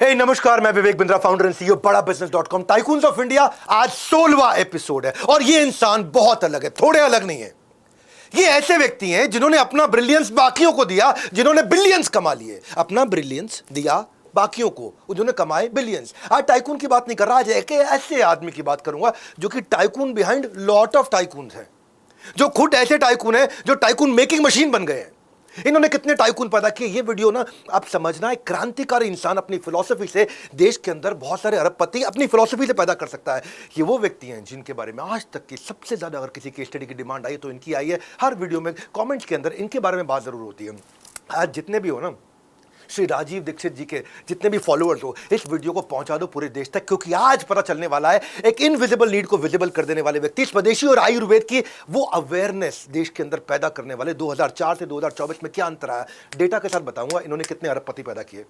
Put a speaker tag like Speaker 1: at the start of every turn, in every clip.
Speaker 1: नमस्कार, मैं Vivek Bindra, founder and CEO बड़ा बिजनेस.com टाइकून्स ऑफ इंडिया। आज 16वां एपिसोड है और ये इंसान बहुत अलग है, थोड़े अलग नहीं है। ये ऐसे व्यक्ति हैं जिन्होंने अपना ब्रिलियंस बाकियों को दिया, जिन्होंने बिलियंस कमा लिए। अपना ब्रिलियंस दिया बाकियों को, उन्होंने कमाए बिलियंस। आज टाइकून की बात नहीं कर रहा, आज एक ऐसे आदमी की बात करूंगा जो कि tycoon behind lot of tycoon है, जो खुद ऐसे टाइकून है जो टाइकून मेकिंग मशीन बन गए हैं। इन्होंने कितने टाइकून पैदा किए, ये वीडियो ना आप समझना, एक क्रांतिकारी इंसान अपनी फिलॉसफी से देश के अंदर बहुत सारे अरबपति अपनी फिलॉसफी से पैदा कर सकता है। ये वो व्यक्ति हैं जिनके बारे में आज तक की सबसे ज्यादा अगर किसी केस स्टडी की डिमांड आई तो इनकी आई है। हर वीडियो में कमेंट्स के अंदर इनके बारे में बात जरूर होती है। आज जितने भी हो ना, श्री राजीव दीक्षित जी के जितने भी फॉलोअर्स हो, इस वीडियो को पहुंचा दो पूरे देश तक, क्योंकि आज पता चलने वाला है एक इनविजिबल नीड को विजिबल कर देने वाले व्यक्ति, स्वदेशी और आयुर्वेद की वो अवेयरनेस देश के अंदर पैदा करने वाले। 2004 से 2024 में क्या अंतर आया, डेटा के साथ बताऊंगा। इन्होंने कितने अरबपति पैदा किए,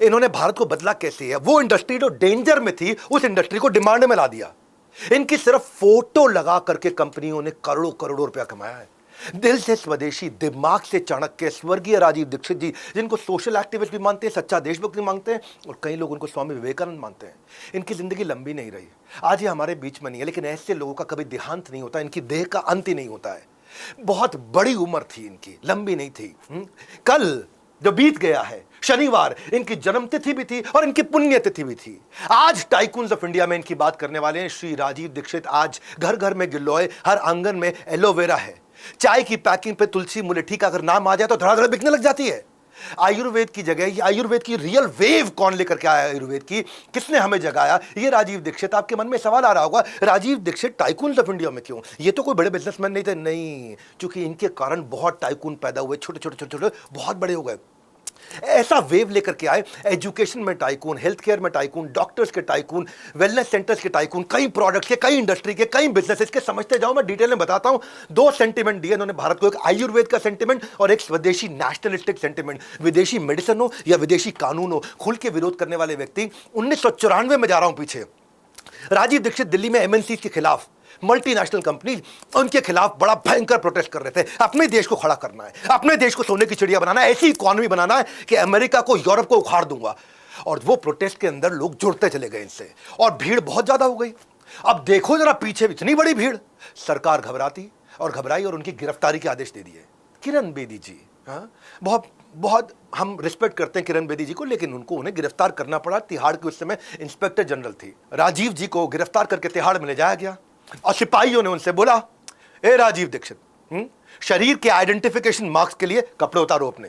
Speaker 1: इन्होंने भारत को बदला कैसे है। वो इंडस्ट्री जो डेंजर में थी, उस इंडस्ट्री को डिमांड में ला दिया। इनकी सिर्फ फोटो लगा करके कंपनियों ने करोड़ों करोड़ों रुपया कमाया है। दिल से स्वदेशी, दिमाग से चाणक्य, स्वर्गीय राजीव दीक्षित जी, जिनको सोशल एक्टिविस्ट भी मानते हैं, सच्चा देशभक्त भी मानते हैं, और कई लोग उनको स्वामी विवेकानंद मानते हैं। इनकी जिंदगी लंबी नहीं रही, आज ये हमारे बीच में नहीं है, लेकिन ऐसे लोगों का कभी देहांत नहीं होता, इनकी देह का अंत ही नहीं होता है। बहुत बड़ी उम्र थी इनकी, लंबी नहीं थी। कल जो बीत गया है शनिवार, इनकी जन्मतिथि भी थी और इनकी पुण्यतिथि भी थी। आज टाइकून्स ऑफ इंडिया में इनकी बात करने वाले हैं श्री राजीव दीक्षित। आज घर घर में गिलोय, हर आंगन में एलोवेरा है। चाय की पैकिंग पे तुलसी मुलेठी का अगर नाम आ जाए तो धड़ाधड़ बिकने लग जाती है। आयुर्वेद की जगह, ये आयुर्वेद की रियल वेव कौन लेकर के आया, आयुर्वेद की किसने हमें जगाया, ये राजीव दीक्षित। आपके मन में सवाल आ रहा होगा, Rajiv Dixit tycoons of India में क्यों? ये तो कोई बड़े बिजनेसमैन नहीं थे, नहीं, क्योंकि इनके कारण बहुत टाइकून पैदा हुए, छोटे छोटे छोटे छोटे, बहुत बड़े हो गए। ऐसा वेव लेकर के आए, एजुकेशन में टाइकून, हेल्थ केयर में टाइकून, डॉक्टर्स के टाइकून, वेलनेस सेंटर्स के टाइकून, कई प्रोडक्ट्स के, कई इंडस्ट्री के, कई बिजनेसेस के। समझते जाओ, मैं डिटेल में बताता हूं। दो सेंटिमेंट दिए इन्होंने भारत को, एक आयुर्वेद का सेंटिमेंट और एक स्वदेशी नेशनलिस्टिक सेंटिमेंट। विदेशी मेडिसिन हो या विदेशी कानून हो, खुल के विरोध करने वाले व्यक्ति। 1994 में जा रहा हूं पीछे, राजीव दीक्षित दिल्ली में एमएनसी के खिलाफ, मल्टीनेशनल कंपनी, उनके खिलाफ बड़ा भयंकर प्रोटेस्ट कर रहे थे। अपने देश को खड़ा करना है, अपने देश को सोने की चिड़िया बनाना है, ऐसी इकोनॉमी बनाना है कि अमेरिका को, यूरोप को उखाड़ दूंगा। और वो प्रोटेस्ट के अंदर लोग जुड़ते चले गए इनसे, और भीड़ बहुत ज्यादा हो गई। अब देखो जरा पीछे, इतनी बड़ी भीड़, सरकार घबराई और उनकी गिरफ्तारी के आदेश दे दिए। किरण बेदी जी, हाँ, बहुत बहुत हम रिस्पेक्ट करते हैं किरण बेदी जी को, लेकिन उन्हें गिरफ्तार करना पड़ा। तिहाड़ की उस समय इंस्पेक्टर जनरल थी। राजीव जी को गिरफ्तार करके तिहाड़ में ले जाया गया और सिपाहियों ने उनसे बोला, ए राजीव दीक्षित, शरीर के आइडेंटिफिकेशन मार्क्स के लिए कपड़े उतारो अपने।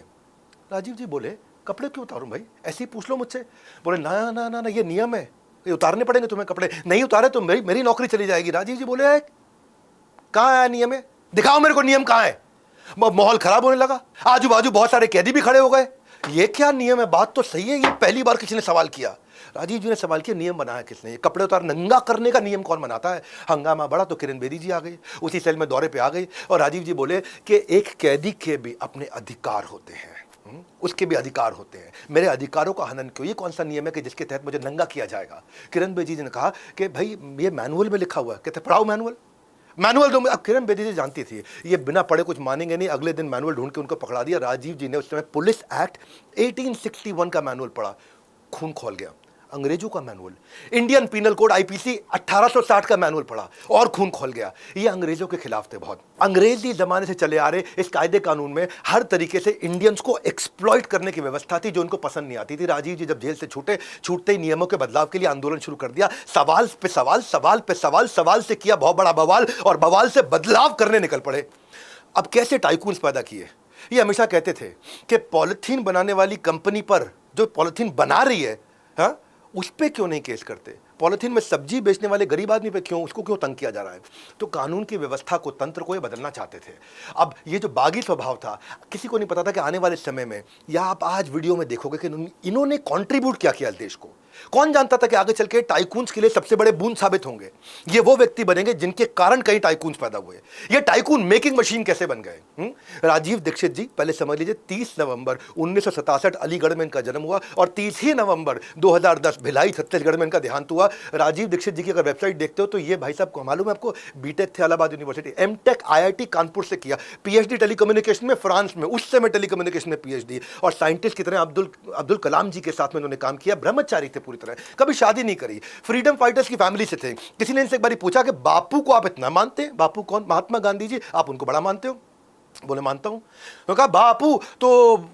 Speaker 1: राजीव जी बोले, कपड़े क्यों उतारूं भाई, ऐसे ही पूछ लो मुझसे। बोले, ना ना ना ना, ये नियम है, ये उतारने पड़ेंगे तुम्हें कपड़े, नहीं उतारे तो मेरी नौकरी चली जाएगी। राजीव जी बोले, कहाँ है नियम है, दिखाओ मेरे को नियम कहाँ है। माहौल खराब होने लगा, आजू बाजू बहुत सारे कैदी भी खड़े हो गए। ये क्या नियम है, बात तो सही है, ये पहली बार किसी ने सवाल किया। राजीव जी ने सवाल किया, नियम बनाया किसने, ये कपड़े उतार नंगा करने का नियम कौन बनाता है। हंगामा बढ़ा तो किरण बेदी जी आ गई, उसी सेल में दौरे पे आ गई, और राजीव जी बोले कि एक कैदी के भी अपने अधिकार होते हैं, उसके भी अधिकार होते हैं, मेरे अधिकारों का हनन क्यों, ये कौन सा नियम है कि जिसके तहत मुझे नंगा किया जाएगा। किरण बेदी जी ने कहा कि भाई ये मैनुअल में लिखा हुआ है। कहते पढ़ाओ मैनुअल दो। अब किरण बेदी जी जानती थी ये बिना पढ़े कुछ मानेंगे नहीं, अगले दिन मैनुअल ढूंढ के उनको पकड़ा दिया। राजीव जी ने उस समय पुलिस एक्ट 1861 का मैनुअल पढ़ा, खून खौल गया। अंग्रेजों का manual, Indian penal code IPC 1860 का मैनुअल पढ़ा और खून खोल गया। ये अंग्रेजों के खिलाफ थे बहुत। अंग्रेजी जमाने से चले आ रहे इस कायदे कानून में हर तरीके से इंडियंस को एक्सप्लॉइट करने की व्यवस्था थी, जो उनको पसंद नहीं आती थी। राजीव जी जब जेल से छूटते ही नियमों के बदलाव के लिए आंदोलन शुरू कर दिया। सवाल पे सवाल, सवाल पे सवाल, सवाल से किया बहुत बड़ा बवाल, और बवाल से बदलाव करने निकल पड़े। अब कैसे टाइकून्स पैदा किए, ये हमेशा कहते थे कि पॉलिथीन बनाने वाली कंपनी पर, जो पॉलिथीन बना रही है, हाँ, उस पे क्यों नहीं केस करते, पॉलिथीन में सब्जी बेचने वाले गरीब आदमी पे क्यों, उसको क्यों तंग किया जा रहा है। तो कानून की व्यवस्था को, तंत्र को ये बदलना चाहते थे। अब ये जो बागी स्वभाव था, किसी को नहीं पता था कि आने वाले समय में, या आप आज वीडियो में देखोगे कि इन्होंने कंट्रीब्यूट क्या किया देश को। कौन जानता था कि आगे चल के टाइकून्स के लिए सबसे बड़े बूंद साबित होंगे। ये वो व्यक्ति बनेंगे जिनके कारण कई टाइकून्स पैदा हुए। ये टाइकून मेकिंग मशीन कैसे बन गए। राजीव दीक्षित जी, पहले समझ लीजिए 30 नवंबर 1967 अलीगढ़ में इनका जन्म हुआ, और 30 ही नवंबर 2010 भिलाई छत्तीसगढ़ में इनका देहांत हुआ। हुआ। राजीव दीक्षित जी की अगर वेबसाइट देखते हो तो ये भाई साहब को मालूम है आपको, बीटेक थे Allahabad university, MTech IIT Kanpur से किया, पीएचडी टेलीकम्युनिकेशन में फ्रांस में, उस समय टेलीकम्युनिकेशन में पीएचडी, और साइंटिस्ट की तरह अब्दुल कलाम जी के साथ में उन्होंने काम किया। ब्रह्मचारी थे पूरी तरह, कभी शादी नहीं करी, फ्रीडम फाइटर्स की फैमिली से थे। किसी ने इनसे एक बार पूछा कि बापू को आप इतना मानते हैं? बापू कौन? महात्मा गांधी जी। आप उनको बड़ा मानते हो? बोले मानता हूं। तो कहा बापू तो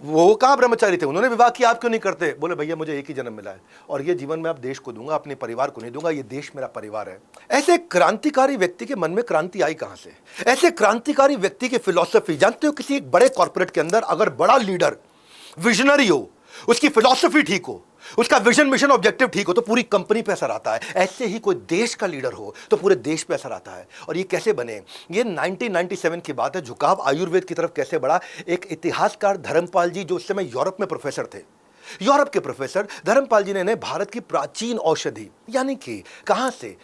Speaker 1: वो कहां ब्रह्मचारी थे, उन्होंने विवाह किया, आप क्यों नहीं करते? बोले भैया मुझे एक ही जन्म मिला है और ये जीवन में आप देश को दूंगा, अपने परिवार को नहीं दूंगा, ये देश मेरा परिवार है। ऐसे क्रांतिकारी व्यक्ति के मन में क्रांति आई कहां से? ऐसे क्रांतिकारी व्यक्ति की फिलॉसफी जानते हो, किसी एक बड़े कॉर्पोरेट के अंदर अगर बड़ा लीडर विजनरी हो, उसकी फिलॉसफी ठीक हो, उसका विजन मिशन ऑब्जेक्टिव ठीक हो, तो पूरी कंपनी पे असर आता है। ऐसे ही कोई देश का लीडर हो तो पूरे देश पे असर आता है। और ये कैसे बने? ये 1997 की बात है। झुकाव आयुर्वेद की तरफ कैसे बढ़ा? एक इतिहासकार धर्मपाल जी, जो उस समय यूरोप में प्रोफेसर थे, यूरोप के प्रोफेसर धर्मपाल जी ने भारत की प्राचीन औषधि यानी कि कहां से,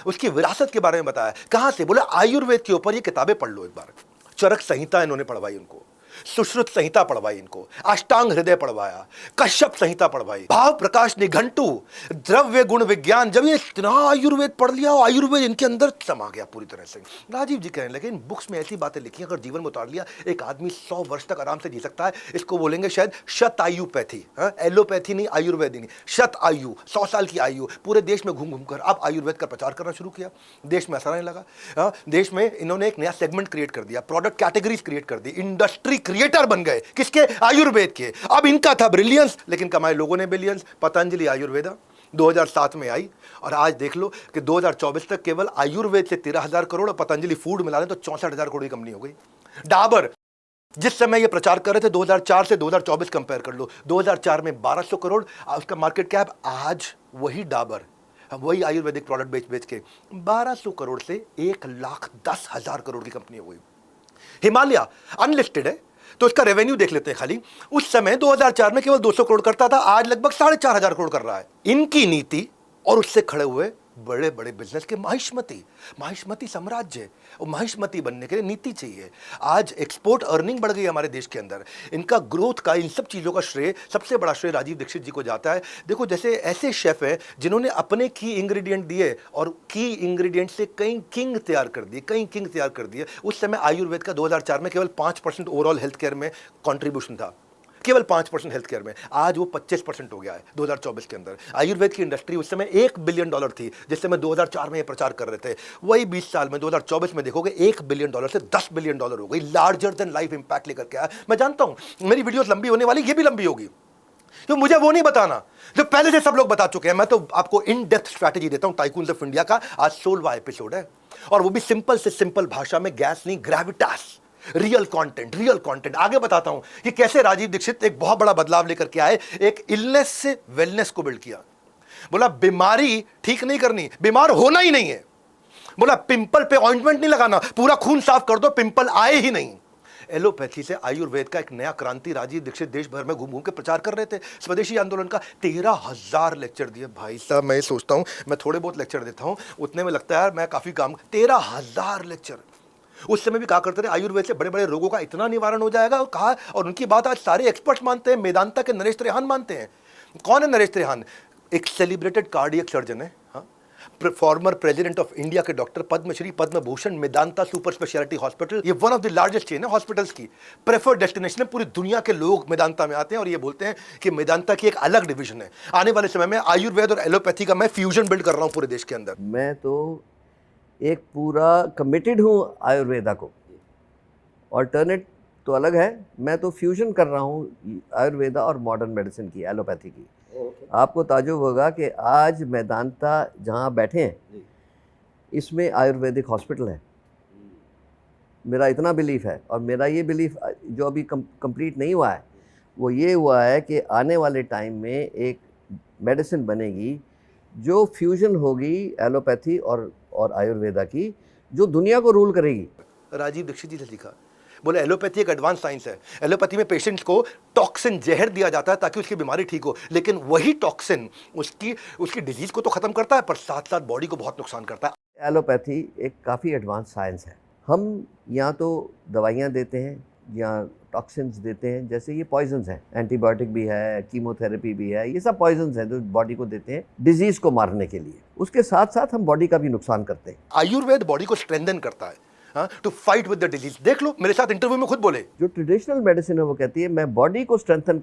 Speaker 1: उसकी विरासत के बारे में बताया। कहां से? बोले आयुर्वेद के ऊपर ये किताबें पढ़ लो एक बार। चरक संहिता इन्होंने पढ़वाई उनको, सुश्रुत संहिता पढ़वाई इनको, अष्टांग हृदय पढ़वाया, कश्यप संहिता पढ़वाई, भाव प्रकाश निघंटु, द्रव्य गुण विज्ञान। जब ये इतना आयुर्वेद पढ़ लिया, आयुर्वेद इनके अंदर समा गया पूरी तरह से। राजीव जी कहने लगे इन बुक्स में ऐसी बातें लिखी, अगर जीवन में उतार लिया एक आदमी 100 वर्ष तक आराम से जी सकता है। इसको बोलेंगे शायद शतायुपैथी, एलोपैथी नहीं, आयुर्वेद नहीं, शत आयु, 100 साल की आयु। पूरे देश में घूम घूम कर अब आयुर्वेद का प्रचार करना शुरू किया, देश में असर आने लगा। देश में इन्होंने एक नया सेगमेंट क्रिएट कर दिया, प्रोडक्ट कैटेगरीज क्रिएट कर दी, इंडस्ट्री क्रिएटर बन गए। किसके? आयुर्वेद के। अब इनका था ब्रिलियंस, लेकिन कमाए लोगों ने बिलियंस। पतंजलि आयुर्वेदा 2007 में आई और आज देख लो कि 2024 तक केवल आयुर्वेद से 13,000 करोड़ और पतंजलि फूड मिला लें तो 64,000 करोड़ की कंपनी हो गई। डाबर जिस समय ये प्रचार कर रहे थे 2004 से 2024 कंपेयर कर लो, 2004 में 1200 करोड़ उसका मार्केट कैप, आज वही डाबर वही आयुर्वेदिक प्रोडक्ट बेच बेच के 1200 करोड़ से 1,10,000 करोड़ की कंपनी हो गई। हिमालय अनलिस्टेड है तो इसका रेवेन्यू देख लेते हैं खाली। उस समय 2004 में केवल 200 करोड़ करता था, आज लगभग 4,500 करोड़ कर रहा है। इनकी नीति और उससे खड़े हुए बड़े बड़े बिजनेस के माहिष्मती साम्राज्य, और माहिष्मती बनने के लिए नीति चाहिए। आज एक्सपोर्ट अर्निंग बढ़ गई हमारे देश के अंदर। इनका ग्रोथ का, इन सब चीज़ों का श्रेय, सबसे बड़ा श्रेय राजीव दीक्षित जी को जाता है। देखो जैसे ऐसे शेफ हैं जिन्होंने अपने की इंग्रेडिएंट दिए और की इंग्रेडिएंट से कई किंग तैयार कर दिए। उस समय आयुर्वेद का 2004 में केवल 5% ओवरऑल हेल्थ केयर में कॉन्ट्रीब्यूशन था, केवल 5% हेल्थ केयर में। आज वो 25% हो गया है 2024 के अंदर। आयुर्वेद की इंडस्ट्री उस समय $1 बिलियन थी, जिस समय 2004 में ये प्रचार कर रहे थे। वही 20 साल में 2024 में देखोगे $1 बिलियन से $10 बिलियन हो गई। लार्जर देन लाइफ इंपैक्ट लेकर के आया। मैं जानता हूं मेरी वीडियोस लंबी होने वाली, ये भी लंबी होगी, तो मुझे वो नहीं बताना जो पहले से सब लोग बता चुके हैं। मैं तो आपको इन डेप्थ स्ट्रैटेजी देता हूं। टाइकून्स ऑफ इंडिया का आज 16वां एपिसोड है, और वो भी सिंपल से सिंपल भाषा में, गैस नहीं, ग्रेविटास, रियल कंटेंट। आगे बताता हूं कि कैसे राजीव दीक्षित एक बहुत बड़ा बदलाव लेकर के आए, एक इलनेस से वेलनेस को बिल्ड किया। बोला बीमारी ठीक नहीं करनी, बीमार होना ही नहीं है। बोला पिंपल पे ऑइंटमेंट नहीं लगाना, पूरा खून साफ कर दो, पिंपल आए ही नहीं। एलोपैथी से आयुर्वेद का एक नया क्रांति राजीव दीक्षित देश भर में घूम घूम के प्रचार कर रहे थे। स्वदेशी आंदोलन का 13,000 लेक्चर दिए। भाई साहब मैं सोचता हूं मैं थोड़े बहुत लेक्चर देता हूं, उतने में लगता है यार मैं काफी काम। 13,000 लेक्चर। उस समय भी कहा करते थे आयुर्वेद से बड़े बड़े रोगों का इतना निवारण हो जाएगा, और कहा, और उनकी बात आज सारे एक्सपर्ट्स मानते हैं। मेदांता के नरेश त्रेहान मानते हैं। कौन है नरेश त्रेहान? एक सेलिब्रेटेड कार्डियक सर्जन है, फॉर्मर प्रेसिडेंट ऑफ इंडिया के doctor, Padmashri, Padma Bhushan, Medanta super speciality hospital, ये one of the largest chain है हॉस्पिटल्स की। प्रेफर्ड डेस्टिनेशन है, पूरी दुनिया के लोग मेदांता में आते हैं, और ये बोलते हैं कि मेदांता की एक अलग डिवीजन है। आने वाले समय में आयुर्वेद और एलोपैथी का मैं फ्यूजन बिल्ड कर रहा हूं पूरे देश के अंदर।
Speaker 2: मैं तो एक पूरा कमिटेड हूँ आयुर्वेदा को। ऑल्टरनेट तो अलग है, मैं तो फ्यूजन कर रहा हूँ आयुर्वेदा और मॉडर्न मेडिसिन की, एलोपैथी की। आपको ताजुब होगा कि आज मेदांता जहाँ बैठे हैं इसमें आयुर्वेदिक हॉस्पिटल है। मेरा इतना बिलीफ है, और मेरा ये बिलीफ जो अभी कंप्लीट नहीं हुआ है वो ये हुआ है कि आने वाले टाइम में एक मेडिसिन बनेगी जो फ्यूजन होगी एलोपैथी और आयुर्वेदा की, जो दुनिया को रूल करेगी।
Speaker 1: राजीव दीक्षित जी ने लिखा, बोले एलोपैथी एक एडवांस साइंस है। एलोपैथी में पेशेंट्स को टॉक्सिन, जहर दिया जाता है ताकि उसकी बीमारी ठीक हो, लेकिन वही टॉक्सिन उसकी डिजीज को तो खत्म करता है, पर साथ साथ बॉडी को बहुत नुकसान करता है।
Speaker 2: एलोपैथी एक काफ़ी एडवांस साइंस है। हम या तो दवाइयाँ देते हैं या टॉक्सिन्स देते हैं, जैसे ये पॉइजन्स हैं, एंटीबायोटिक भी है, कीमोथेरेपी भी है, ये सब पॉइजन्स हैं जो बॉडी को देते हैं डिजीज़ को मारने के लिए। उसके साथ साथ हम बॉडी का भी नुकसान करते हैं।
Speaker 1: आयुर्वेद बॉडी को स्ट्रेंथन करता है to fight with the disease. देख लो, मेरे साथ इंटरव्यू में खुद बोले,
Speaker 2: जो ट्रेडिशनल मेडिसिन है वो कहती है मैं बॉडी को स्ट्रेंथन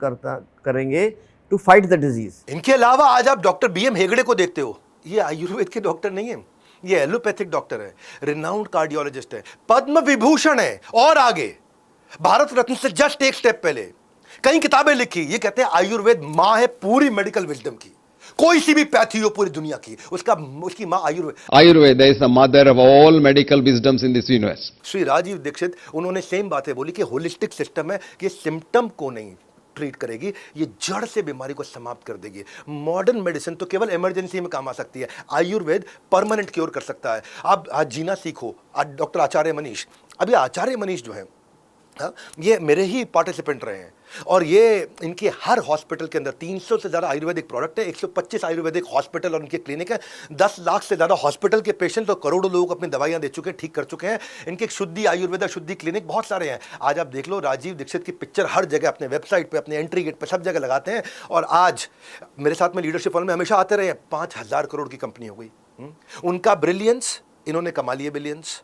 Speaker 2: करेंगे टू फाइट द डिजीज।
Speaker 1: इनके अलावा आज आप डॉक्टर BM हेगड़े को देखते हो, ये आयुर्वेद के डॉक्टर नहीं है, ये एलोपैथिक डॉक्टर है, रिनाउंड कार्डियोलॉजिस्ट है, पद्म विभूषण है, और आगे भारत रत्न से जस्ट एक स्टेप पहले कई किताबें लिखी। ये कहते हैं आयुर्वेद माँ है पूरी मेडिकल विजडम की, कोई सी भी पैथी हो पूरी दुनिया की, उसकी माँ Ayurveda.
Speaker 3: Ayurveda is the mother of all medical wisdoms in this universe.
Speaker 1: Shri Rajiv Dixit, उन्होंने सेम बातें बोली कि होलिस्टिक सिस्टम है कि सिम्टम को नहीं ट्रीट करेगी, ये जड़ से बीमारी को समाप्त कर देगी। मॉडर्न मेडिसिन तो केवल इमरजेंसी में काम आ सकती है, आयुर्वेद परमानेंट क्योर कर सकता है। आप आज जीना सीखो। आज डॉक्टर आचार्य मनीष, अभी आचार्य मनीष जो है, ये मेरे ही पार्टिसिपेंट रहे हैं, और ये इनके हर हॉस्पिटल के अंदर 300 से ज़्यादा आयुर्वेदिक प्रोडक्ट है, 125 आयुर्वेदिक हॉस्पिटल और उनके क्लिनिक है, 10 लाख से ज़्यादा हॉस्पिटल के पेशेंट और करोड़ों लोगों को अपनी दवाइयाँ दे चुके हैं, ठीक कर चुके हैं। इनके शुद्धि आयुर्वेदा शुद्धि क्लिनिक बहुत सारे हैं। आज आप देख लो, राजीव दीक्षित की पिक्चर हर जगह अपने वेबसाइट पर, अपने एंट्री गेट पर, सब जगह लगाते हैं। और आज मेरे साथ में लीडरशिप फॉरम में हमेशा आते रहे हैं, 5000 करोड़ की कंपनी हो गई। उनका ब्रिलियंस, इन्होंने कमा लिए बिलियंस।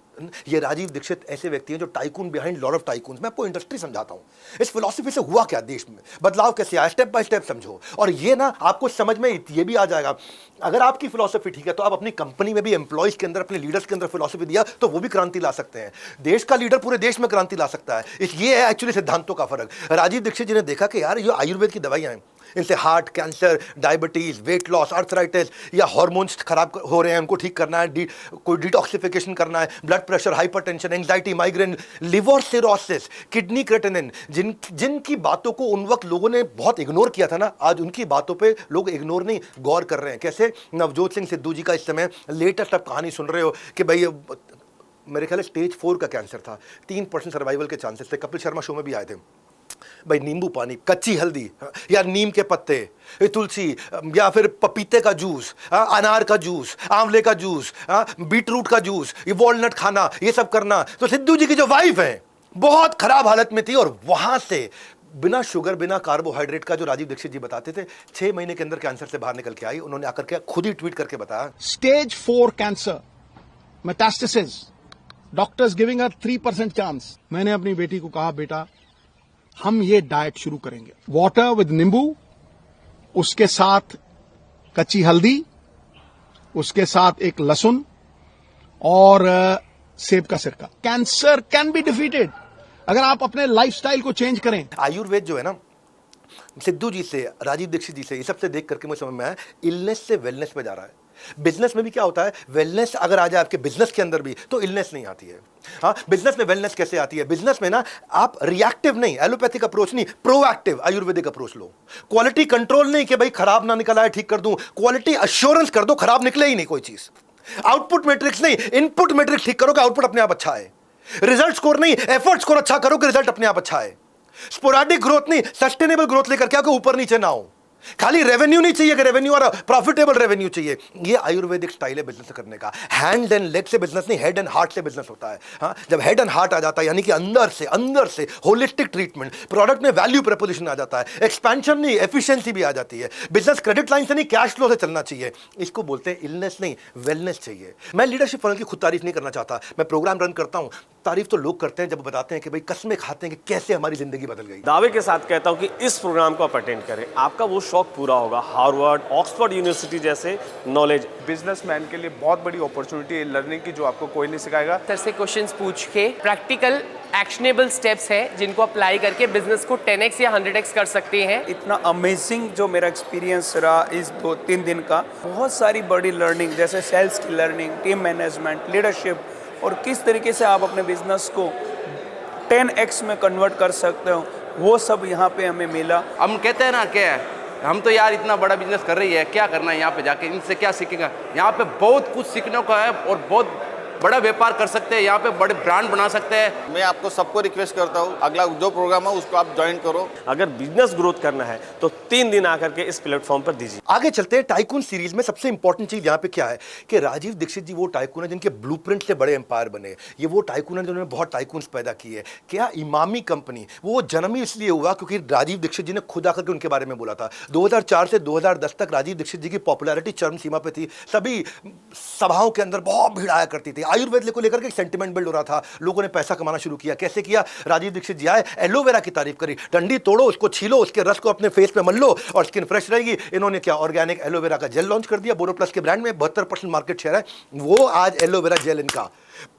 Speaker 1: ये राजीव दीक्षित ऐसे व्यक्ति हैं जो tycoon behind lot of tycoon. मैं आपको इंडस्ट्री समझाता हूं, इस फिलॉसफी से हुआ क्या, देश में बदलाव कैसे आया, स्टेप बाय स्टेप समझो, और ये ना आपको समझ में ये भी आ जाएगा। अगर आपकी फिलॉसफी ठीक है तो आप अपनी कंपनी में भी एम्प्लॉइज के अंदर, अपने लीडर्स के अंदर फिलॉसफी दिया तो वो भी क्रांति ला सकते हैं। देश का लीडर पूरे देश में क्रांति ला सकता है। ये है एक्चुअली सिद्धांतों का फर्क। राजीव दीक्षित जी ने देखा कि यार ये आयुर्वेद की दवाइयां हैं, इनसे heart, cancer, diabetes, weight loss, arthritis या हार्मोन्स खराब हो रहे हैं, उनको ठीक करना है, कोई डिटॉक्सिफिकेशन करना है, blood pressure, hypertension, anxiety, migraine, liver cirrhosis, kidney creatinine, जिनकी बातों को उन वक्त लोगों ने बहुत इग्नोर किया था ना, आज उनकी बातों पे लोग इग्नोर नहीं गौर कर रहे हैं। कैसे नवजोत सिंह सिद्धू जी का इस समय लेटेस्ट आप कहानी सुन रहे हो कि भाई मेरे ख्याल स्टेज 4 का कैंसर था, 3% सर्वाइवल के चांसेस थे। कपिल शर्मा शो में भी आए थे। भाई नींबू पानी, कच्ची हल्दी या नीम के पत्ते, तुलसी, या फिर पपीते का जूस, अनार का जूस, आंवले का जूस, बीटरूट का जूस, ये वॉलनट खाना, ये सब करना। तो सिद्धू जी की जो वाइफ है बहुत खराब हालत में थी, और वहां से बिना शुगर, बिना कार्बोहाइड्रेट का, जो राजीव दीक्षित जी बताते थे, 6 महीने के अंदर कैंसर से बाहर निकल के आई। उन्होंने आकर के खुद ही ट्वीट करके बताया,
Speaker 4: stage 4 cancer, metastasis, doctors giving her 3% chance. मैंने अपनी बेटी को कहा, बेटा हम ये डाइट शुरू करेंगे, वाटर विद नींबू, उसके साथ कच्ची हल्दी, उसके साथ एक लहसुन और सेब का सिरका। कैंसर कैन बी डिफीटेड अगर आप अपने लाइफस्टाइल को चेंज करें।
Speaker 1: आयुर्वेद जो है ना, सिद्धू जी से, राजीव दीक्षित जी से, ये सबसे देख करके मुझे समझ में आया, इलनेस से वेलनेस में जा रहा है। बिजनेस में भी क्या होता है, वेलनेस अगर आ जाए आपके बिजनेस के अंदर भी तो इलनेस नहीं आती है। हाँ, बिजनेस में वेलनेस कैसे आती है? बिजनेस में ना आप रिएक्टिव नहीं, एलोपैथिक अप्रोच नहीं, प्रोएक्टिव आयुर्वेदिक अप्रोच लो। क्वालिटी कंट्रोल नहीं कि भाई खराब ना निकला है ठीक कर दूं, क्वालिटी अश्योरेंस कर दो, खराब निकले ही नहीं कोई चीज। आउटपुट मैट्रिक्स नहीं, इनपुट मैट्रिक्स ठीक करो कि आउटपुट अपने आप अच्छा है। रिजल्ट स्कोर नहीं, एफर्ट स्कोर अच्छा करो कि रिजल्ट अपने आप अच्छा है। स्पोराडिक ग्रोथ नहीं, सस्टेनेबल ग्रोथ लेकर के आपको ऊपर नीचे ना हो। खाली रेवेन्यू नहीं चाहिए कि रेवेन्यू और प्रॉफिटेबल रेवेन्यू चाहिए। ये आयुर्वेदिक स्टाइल है बिजनेस करने का। हैंड एंड लेग से बिजनेस नहीं, हेड एंड हार्ट से बिजनेस होता है। हाँ, जब हेड एंड हार्ट आ जाता है, यानी कि अंदर से होलिस्टिक ट्रीटमेंट, प्रोडक्ट में वैल्यू प्रपोजिशन आ जाता है, एक्सपेंशन नहीं, एफिशिएंसी भी आ जाती है। बिजनेस क्रेडिट लाइन से नहीं, कैश फ्लो से चलना चाहिए। इसको बोलते हैं इलनेस नहीं, वेलनेस चाहिए। मैं लीडरशिप फनल की खुद तारीफ नहीं करना चाहता, मैं प्रोग्राम रन करता हूं, तारीफ तो लोग करते हैं जब बताते हैं कि भाई कसमें खाते हैं कि कैसे हमारी जिंदगी बदल गई।
Speaker 5: दावे के साथ कहता हूं कि इस प्रोग्राम को आप अटेंड करें, आपका वो शौक पूरा होगा। हार्वर्ड, ऑक्सफोर्ड यूनिवर्सिटी जैसे नॉलेज।
Speaker 6: बिजनेसमैन के लिए बहुत बड़ी अपॉर्चुनिटी है लर्निंग की, जो आपको कोई नहीं सिखाएगा।
Speaker 7: सर से क्वेश्चंस पूछ के प्रैक्टिकल एक्शनेबल स्टेप्स हैं जिनको अप्लाई करके बिजनेस को 10x या 100x कर सकते हैं।
Speaker 8: इतना अमेजिंग जो मेरा एक्सपीरियंस रहा इस 2-3 दिन का, बहुत सारी बड़ी लर्निंग, जैसे सेल्स की लर्निंग, टीम मैनेजमेंट, लीडरशिप, और किस तरीके से आप अपने बिजनेस को 10x में कन्वर्ट कर सकते हो, वो सब यहाँ पे हमें मिला।
Speaker 9: हम कहते हैं ना क्या, हम तो यार इतना बड़ा बिजनेस कर रही है, क्या करना है यहाँ पे जाके, इनसे क्या सीखेगा। यहाँ पे बहुत कुछ सीखने को है और बहुत बड़ा व्यापार कर सकते हैं, यहाँ पे बड़े ब्रांड बना सकते हैं।
Speaker 10: मैं आपको सबको रिक्वेस्ट करता हूँ, अगला जो प्रोग्राम है उसको आप ज्वाइन करो।
Speaker 5: अगर बिजनेस ग्रोथ करना है तो 3 दिन आकर के इस प्लेटफॉर्म पर दीजिए।
Speaker 1: आगे चलते हैं। टाइकून सीरीज में सबसे इंपॉर्टेंट चीज यहां पे क्या है कि राजीव दीक्षित जी वो टाइकून है जिनके ब्लूप्रिंट से बड़े एम्पायर बने। ये वो टाइकून है जिन्होंने बहुत टाइकून्स पैदा किए। क्या इमामी कंपनी वो जन्म ही इसलिए हुआ क्योंकि राजीव दीक्षित जी ने खुद आकर के उनके बारे में बोला था। 2004 से 2010 तक राजीव दीक्षित जी की पॉपुलैरिटी चरम सीमा पे थी। सभी सभाओं के अंदर बहुत भीड़ आया करती थी। आयुर्वेद को लेकर के सेंटिमेंट बिल्ड हो रहा था। लोगों ने पैसा कमाना शुरू किया। कैसे किया? राजीव दीक्षित जी आए, एलोवेरा की तारीफ करी, डंडी तोड़ो, उसको छीलो, उसके रस को अपने फेस पे मल लो और स्किन फ्रेश रहेगी। इन्होंने क्या ऑर्गेनिक एलोवेरा का जेल लॉन्च कर दिया। बोरोप्लस के ब्रांड में 72% मार्केट शेयर है। वो आज एलोवेरा जेल इनका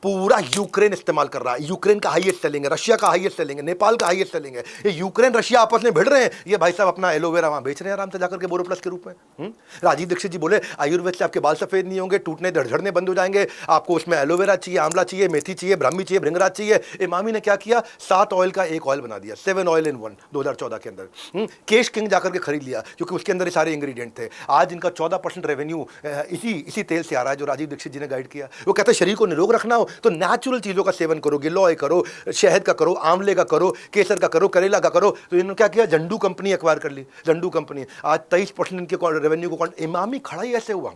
Speaker 1: पूरा यूक्रेन इस्तेमाल कर रहा है। यूक्रेन का हाईएस्ट सेलिंग है, रशिया का हाईएस्ट सेलिंग है, नेपाल का हाईएस्ट सेलिंग है। ये यूक्रेन रशिया आपस में भिड़ रहे हैं, ये भाई साहब अपना एलोवेरा वहां बेच रहे हैं आराम से जाकर के बोरोप्लस के रूप में। राजीव दीक्षित जी बोले आयुर्वेद से आपके बाल सफेद नहीं होंगे, टूटने झड़ने बंद हो जाएंगे। आपको उसमें एलोवेरा चाहिए, आंवला चाहिए, मेथी चाहिए, ब्राह्मी चाहिए, भृंगराज चाहिए। इमामी ने क्या किया? 7 ऑयल का एक ऑयल बना दिया, 7 ऑयल इन 1 2014 के अंदर। केश किंग जाकर के खरीद लिया क्योंकि उसके अंदर ये सारे इंग्रेडिएंट थे। आज इनका 14% रेवेन्यू इसी तेल से आ रहा है जो राजीव दीक्षित जी ने गाइड किया। वो कहते हैं शरीर को निरोग रखना हो तो नेचुरल चीजों का सेवन करो, गिलोय करो, शहद का करो, आंवले का करो, केसर का करो, करेला का करो। तो इन्होंने क्या किया? जंडू कंपनी एक्वायर कर ली। जंडू कंपनी आज 23% इनके रेवेन्यू को। इमामी खड़ा ही ऐसे हुआ।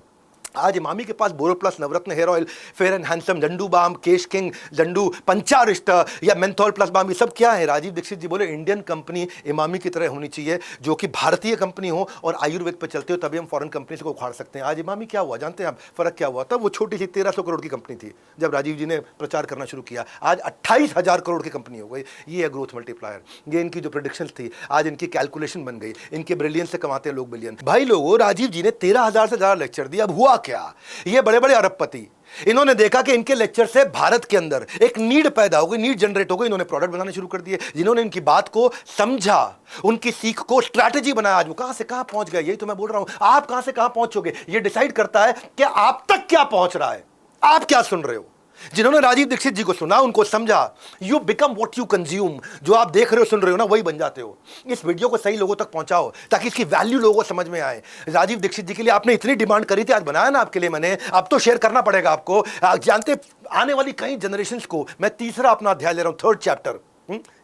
Speaker 1: आज इमामी के पास Boroplus, Navratna hair oil, fair and handsome, Zandu balm, Kesh king, Zandu Pancharishta या मेंथोल प्लस बाम, ये सब क्या है? राजीव दीक्षित जी बोले इंडियन कंपनी इमामी की तरह होनी चाहिए जो कि भारतीय कंपनी हो और आयुर्वेद पे चलते हो, तभी हम फॉरेन कंपनी से को उखाड़ सकते हैं। आज इमामी क्या हुआ जानते हैं आप? फर्क क्या हुआ? तब वो छोटी सी 1300 करोड़ की कंपनी थी जब राजीव जी ने प्रचार करना शुरू किया। आज 28,000 करोड़ की कंपनी हो गई। ये है ग्रोथ मल्टीप्लायर। ये इनकी जो प्रेडिक्शंस थी आज इनकी कैलकुलेशन बन गई। इनके ब्रिलियंस से कमाते हैं लोग बिलियन। भाई लोगों, राजीव जी ने 13,000 से ज्यादा लेक्चर दिया। अब हुआ क्या? ये बड़े बड़े अरबपति, इन्होंने देखा कि इनके लेक्चर से भारत के अंदर एक नीड पैदा हो गई, नीड जनरेट हो गई। इन्होंने प्रोडक्ट बनाने शुरू कर दिए। जिन्होंने इनकी बात को समझा, उनकी सीख को स्ट्रैटेजी बनाया, आज वो कहां से कहां पहुंच गए। यही तो मैं बोल रहा हूं, आप कहां से कहां पहुंचोगे ये डिसाइड करता है कि आप तक क्या पहुंच रहा है, आप क्या सुन रहे हो। जिन्होंने राजीव दीक्षित जी को सुना, उनको समझा, you become what you consume. जो आप देख रहे हो, सुन रहे हो ना, वही बन जाते हो। इस वीडियो को सही लोगों तक पहुंचाओ ताकि इसकी वैल्यू लोगों को समझ में आए। राजीव दीक्षित जी के लिए आपने इतनी डिमांड करी थी, आज बनाया ना आपके लिए मैंने, अब तो शेयर करना पड़ेगा आपको। जानते आने वाली कई जनरेशंस को, मैं तीसरा अपना अध्याय ले रहा हूं, 3rd चैप्टर,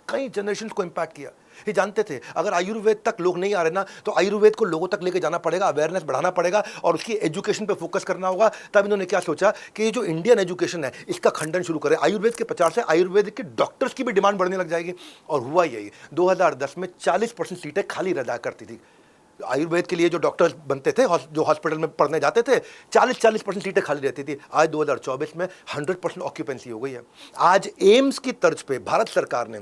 Speaker 1: कई जनरेशंस को इंपैक्ट किया। ये जानते थे अगर आयुर्वेद तक लोग नहीं आ रहे ना, तो आयुर्वेद को लोगों तक लेके जाना पड़ेगा, अवेयरनेस बढ़ाना पड़ेगा और उसकी एजुकेशन पे फोकस करना होगा। तब इन्होंने क्या सोचा कि ये जो इंडियन एजुकेशन है इसका खंडन शुरू करें। आयुर्वेद के प्रचार से आयुर्वेद के डॉक्टर्स की भी डिमांड बढ़ने लग जाएगी। और हुआ यही, 2010 में 40% सीटें खाली रह जाया करती थी। आयुर्वेद के लिए जो डॉक्टर्स बनते थे, जो हॉस्पिटल में पढ़ने जाते थे, 40% सीटें खाली रहती थी। आज 2024 में 100% ऑक्यूपेंसी हो गई है। आज एम्स की तर्ज पे भारत सरकार ने,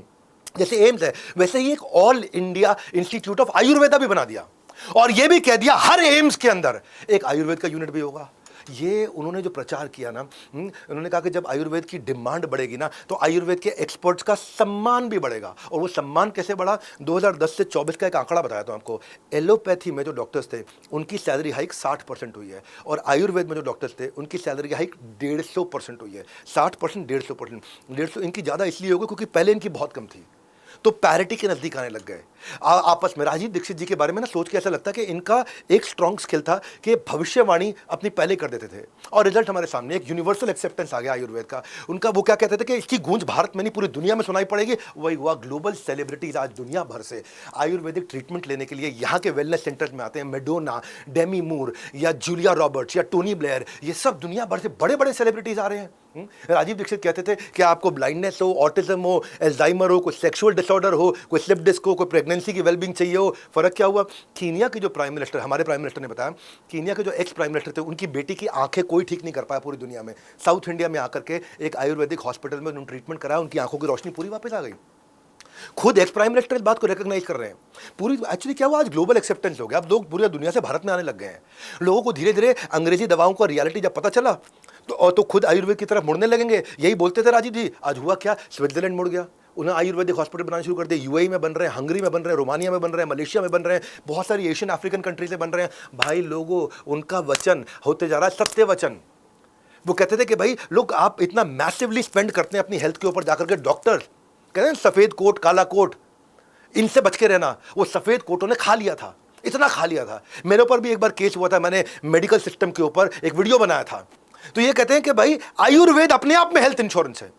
Speaker 1: जैसे एम्स है वैसे ही एक all India institute of Ayurveda भी बना दिया और यह भी कह दिया हर एम्स के अंदर एक आयुर्वेद का यूनिट भी होगा। ये उन्होंने जो प्रचार किया ना, उन्होंने कहा कि जब आयुर्वेद की डिमांड बढ़ेगी ना, तो आयुर्वेद के एक्सपर्ट्स का सम्मान भी बढ़ेगा। और वो सम्मान कैसे बढ़ा? 2010 से 24 का एक आंकड़ा बताया था आपको। एलोपैथी में जो डॉक्टर्स थे उनकी सैलरी हाइक 60% हुई है और आयुर्वेद में जो डॉक्टर्स थे उनकी सैलरी हाइक 150% हुई है। 60%, 150%। 150 इनकी ज़्यादा इसलिए हो गई क्योंकि पहले इनकी बहुत कम थी, तो पैरिटी के नजदीक आने लग गए आपस में। राजीव दीक्षित जी के बारे में ना सोच के ऐसा लगता है कि इनका एक स्ट्रॉन्ग स्किल था कि भविष्यवाणी अपनी पहले कर देते थे और रिजल्ट हमारे सामने, एक यूनिवर्सल एक्सेप्टेंस आ गया आयुर्वेद का। उनका वो क्या कहते थे कि इसकी गूंज भारत में नहीं पूरी दुनिया में सुनाई पड़ेगी। वही हुआ, ग्लोबल सेलिब्रिटीज आज दुनिया भर से आयुर्वेदिक ट्रीटमेंट लेने के लिए यहाँ के वेलनेस सेंटर्स में आते हैं। मेडोना, डेमी मूर या जूलिया रॉबर्ट्स या टोनी ब्लेयर, ये सब दुनिया भर से बड़े बड़े सेलिब्रिटीज आ रहे हैं। राजीव दीक्षित कहते थे कि आपको ब्लाइंडनेस हो, ऑटिज्म हो, एल्जाइमर हो, कोई सेक्सुअल डिसऑर्डर हो, कोई स्लिप डिस्क हो, कोई प्रेगनेंसी की वेलबींग चाहिए हो। फर्क क्या हुआ? कीनिया के जो प्राइम मिनिस्टर, हमारे प्राइम मिनिस्टर ने बताया, कीनिया के जो एक्स प्राइम मिनिस्टर थे, उनकी बेटी की आंखें कोई ठीक नहीं कर पाया पूरी दुनिया में। साउथ इंडिया में आकर के एक आयुर्वेदिक हॉस्पिटल में उन्होंने ट्रीटमेंट कराया, उनकी आंखों की रोशनी पूरी वापस आ गई। खुद एक्स प्राइम मिनिस्टर इस बात को रिकॉग्नाइज कर रहे हैं पूरी। एक्चुअली क्या हुआ, आज ग्लोबल एक्सेप्टेंस हो गया। अब लोग पूरी दुनिया से भारत में आने लग गए हैं। लोगों को धीरे धीरे अंग्रेजी दवाओं का रियलिटी जब पता चला तो खुद आयुर्वेद की तरफ मुड़ने लगेंगे। यही बोलते थे राजीव जी। आज हुआ क्या? स्विट्जरलैंड मुड़ गया, उन्हें आयुर्वेदिक हॉस्पिटल बनाना शुरू कर दिए। यूएई में बन रहे हैं, हंगरी में बन रहे हैं, रोमानिया में बन रहे हैं, मलेशिया में बन रहे हैं, बहुत सारी एशियन अफ्रीकन कंट्रीज में बन रहे हैं। भाई लोगों, उनका वचन होते जा रहा है सत्य वचन। वो कहते थे कि भाई लोग, आप इतना मैसिवली स्पेंड करते हैं अपनी हेल्थ के ऊपर जाकर के। डॉक्टर्स कहते हैं सफेद कोट, काला कोट, इनसे बच के रहना। वो सफेद कोटों ने खा लिया था, इतना खा लिया था। मेरे ऊपर भी एक बार केस हुआ था, मैंने मेडिकल सिस्टम के ऊपर एक वीडियो बनाया था तो ये कहते हैं कि भाई आयुर्वेद अपने आप में हेल्थ इंश्योरेंस है।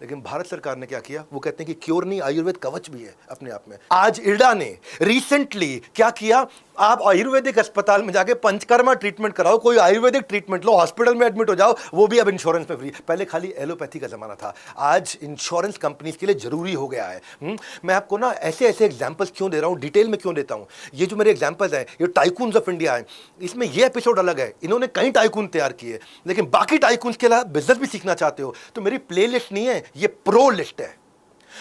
Speaker 1: लेकिन भारत सरकार ने क्या किया, वो कहते हैं कि क्योर नहीं, आयुर्वेद कवच भी है अपने आप में। आज इरडा ने रिसेंटली क्या किया, आप आयुर्वेदिक अस्पताल में जाके पंचकर्मा ट्रीटमेंट कराओ, कोई आयुर्वेदिक ट्रीटमेंट लो, हॉस्पिटल में एडमिट हो जाओ, वो भी अब इंश्योरेंस में फ्री। पहले खाली एलोपैथी का जमाना था, आज इंश्योरेंस कंपनीज के लिए जरूरी हो गया है। मैं आपको ना ऐसे ऐसे एग्जांपल्स क्यों दे रहा हूँ, डिटेल में क्यों देता हूँ। ये जो मेरे एग्जांपल्स हैं, ये टाइकून्स ऑफ इंडिया है, इसमें ये एपिसोड अलग है, इन्होंने कई टाइकून तैयार किए, लेकिन बाकी टाइकून्स के अलावा बिजनेस भी सीखना चाहते हो तो मेरी प्ले लिस्ट नहीं है, ये प्रो लिस्ट है,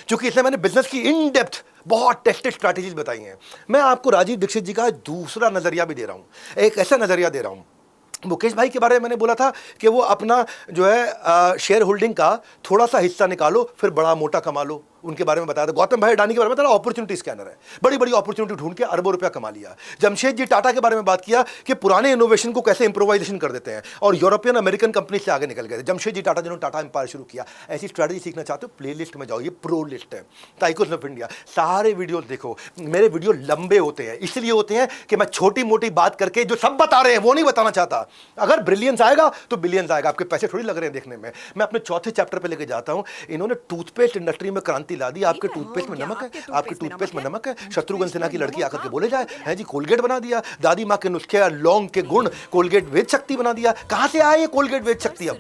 Speaker 1: क्योंकि इसमें मैंने बिजनेस की इन डेप्थ बहुत टेस्टेड स्ट्रैटेजीज बताई हैं। मैं आपको राजीव दीक्षित जी का दूसरा नजरिया भी दे रहा हूं, एक ऐसा नजरिया दे रहा हूं। मुकेश भाई के बारे में मैंने बोला था कि वो अपना जो है शेयर होल्डिंग का थोड़ा सा हिस्सा निकालो फिर बड़ा मोटा कमा लो, उनके बारे में बताया था। गौतम भाई अडानी के बारे में बताया, अपॉर्चुनिटी स्कैनर है, बड़ी बड़ी अपॉर्चुनिटी ढूंढ के अरबों रुपया कमा लिया। जमशेद जी टाटा के बारे में बात किया कि पुराने इनोवेशन को कैसे इंप्रोवाइजेशन कर देते हैं और यूरोपियन अमेरिकन कंपनी से आगे निकल गए। जमशेद जी टाटा जिन्होंने टाटा एम्पायर शुरू किया। ऐसी स्ट्रैटेजी सीखना चाहते हो, प्ले लिस्ट में जाओ, ये प्रो लिस्ट है, टाइकून्स ऑफ इंडिया। सारे वीडियो देखो, मेरे वीडियो लंबे होते हैं, इसलिए होते हैं कि मैं छोटी मोटी बात करके जो सब बता रहे हैं वो नहीं बताना चाहता। अगर ब्रिलियंस आएगा तो बिलियंस आएगा, आपके पैसे थोड़ी लग रहे हैं देखने में। मैं अपने चौथे चैप्टर पे लेके जाता हूं। इन्होंने टूथपेस्ट इंडस्ट्री में क्रांति ला दी। आपके टूथपेस्ट में नमक है, आपके टूथपेस्ट में नमक है, शत्रुघ्न सिन्हा की लड़की आकर के बोले जाए है जी कोलगेट बना दिया, दादी माँ के नुस्खे लौंग के गुण कोलगेट वेद शक्ति बना दिया। कहां से आए ये कोलगेट वेद शक्ति? अब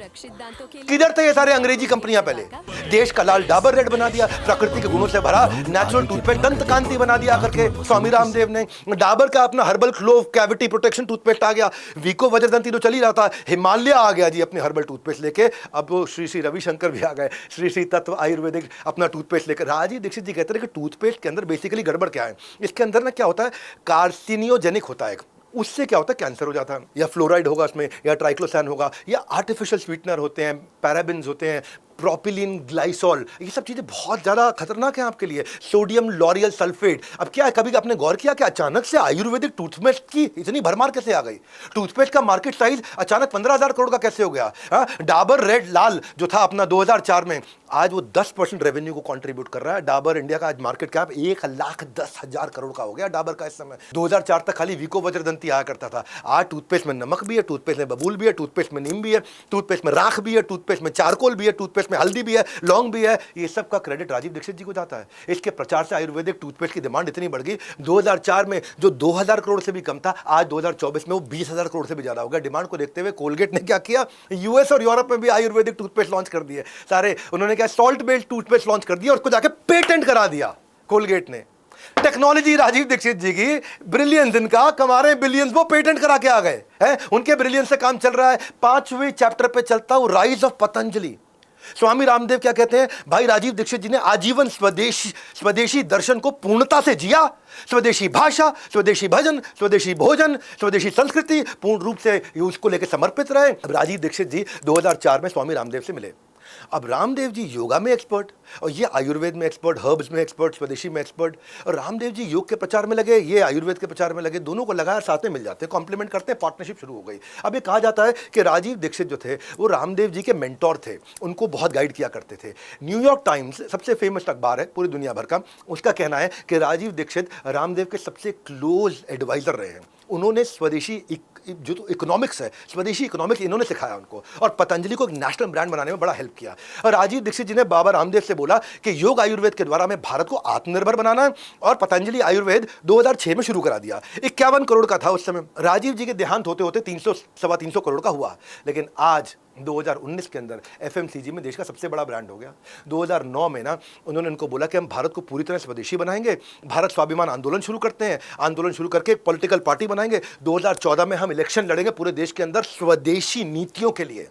Speaker 1: किधर थे ये सारे अंग्रेजी कंपनियां? पहले देश का लाल डाबर रेड बना दिया, प्रकृति के गुणों से भरा नेचुरल टूथपेस्ट दंत कांति बना दिया करके स्वामी रामदेव ने। डाबर का अपना herbal clove cavity protection toothpaste आ गया। वीको वज्रदंती तो चल ही रहा था, हिमालय आ गया जी अपने हर्बल टूथपेस्ट लेके। अब वो श्री श्री रविशंकर भी आ गए, श्री श्री तत्व आयुर्वेदिक अपना टूथपेस्ट लेकर। राजीव दीक्षित जी कहते हैं कि टूथपेस्ट के अंदर बेसिकली गड़बड़ क्या है, इसके अंदर ना क्या होता है, कार्सिनियोजेनिक होता है। उससे क्या होता है, कैंसर हो जाता है, या फ्लोराइड होगा उसमें, या ट्राइक्लोसैन होगा, या आर्टिफिशियल स्वीटनर होते हैं, पैराबिन्स होते हैं, प्रोपिलीन ग्लाइसॉल, ये सब चीज़ें बहुत ज़्यादा खतरनाक हैं आपके लिए। Sodium L'Oréal sulphate. अब क्या है, कभी आपने गौर किया कि अचानक से आयुर्वेदिक टूथपेस्ट की इतनी भरमार कैसे आ गई? टूथपेस्ट का मार्केट साइज अचानक 15,000 करोड़ का कैसे हो गया? डाबर रेड लाल जो था अपना 2004 में, आज वो 10% रेवेन्यू को कंट्रीब्यूट कर रहा है। डाबर इंडिया का आज मार्केट कैप 1,10,000 करोड़ का हो गया डाबर का इस समय। 2004 तक खाली वीको वज्रदंती आया करता था। आज टूथपेस्ट में नमक भी है, टूथपेस्ट में बबूल भी है, टूथपेस्ट में नीम भी है, टूथपेस्ट में राख भी है, टूथपेस्ट में चारकोल भी है, टूथपेस्ट में हल्दी भी है, लौंग भी है। ये सब का क्रेडिट राजीव दीक्षित जी को जाता है। इसके प्रचार से आयुर्वेदिक टूथपेस्ट की डिमांड इतनी बढ़ गई, 2004 में जो 2,000 करोड़ से भी कम था, आज 2024 में वो 20,000 करोड़ से भी ज्यादा हो गया। डिमांड को देखते हुए कोलगेट ने क्या किया, यूएस और यूरोप में भी आयुर्वेदिक टूथपेस्ट लॉन्च कर दिए सारे। उन्होंने क्या सॉल्ट बेस्ड टूथपेस्ट लॉन्च कर दिया और उसको जाके पेटेंट करा दिया कोलगेट ने। टेक्नोलॉजी राजीव दीक्षित जी की ब्रिलियंस, इनका कमा रहे बिलियंस, वो पेटेंट करा के आ गए हैं। उनके ब्रिलियंस से काम चल रहा है। 5वें चैप्टर पे चलता हूं, राइज ऑफ पतंजलि। स्वामी रामदेव क्या कहते हैं, भाई राजीव दीक्षित जी ने आजीवन स्वदेशी दर्शन को पूर्णता से जिया। स्वदेशी भाषा, स्वदेशी भजन, स्वदेशी भोजन, स्वदेशी संस्कृति पूर्ण रूप से उसको लेकर समर्पित रहे। अब राजीव दीक्षित जी 2004 में स्वामी रामदेव से मिले। अब रामदेव जी योगा में एक्सपर्ट और ये आयुर्वेद में एक्सपर्ट, हर्ब्स में एक्सपर्ट, स्वदेशी में एक्सपर्ट। और रामदेव जी योग के प्रचार में लगे, ये आयुर्वेद के प्रचार में लगे। दोनों को लगाया, साथ में मिल जाते हैं, कॉम्प्लीमेंट करते हैं, पार्टनरशिप शुरू हो गई। अब ये कहा जाता है कि राजीव दीक्षित जो थे वो रामदेव जी के मेंटोर थे, उनको बहुत गाइड किया करते थे। न्यूयॉर्क टाइम्स सबसे फेमस अखबार है पूरी दुनिया भर का, उसका कहना है कि राजीव दीक्षित रामदेव के सबसे क्लोज एडवाइजर रहे हैं। उन्होंने स्वदेशी जो तो इकोनॉमिक्स है, स्वदेशी इकोनॉमिक्स इन्होंने सिखाया उनको, और पतंजलि को एक नेशनल ब्रांड बनाने में बड़ा हेल्प किया। और राजीव दीक्षित जी ने बाबा रामदेव से बोला कि योग आयुर्वेद के द्वारा हमें भारत को आत्मनिर्भर बनाना है, और पतंजलि आयुर्वेद 2006 में शुरू करा दिया। 51 करोड़ का था उस समय। राजीव जी के देहांत होते होते 300-325 करोड़ का हुआ, लेकिन आज 2019 के अंदर एफएमसीजी में देश का सबसे बड़ा ब्रांड हो गया। 2009 में ना उन्होंने उनको बोला कि हम भारत को पूरी तरह स्वदेशी बनाएंगे, भारत स्वाभिमान आंदोलन शुरू करते हैं, आंदोलन शुरू करके एक पॉलिटिकल पार्टी बनाएंगे। 2014 में हम इलेक्शन लड़ेंगे पूरे देश के अंदर स्वदेशी नीतियों के लिए।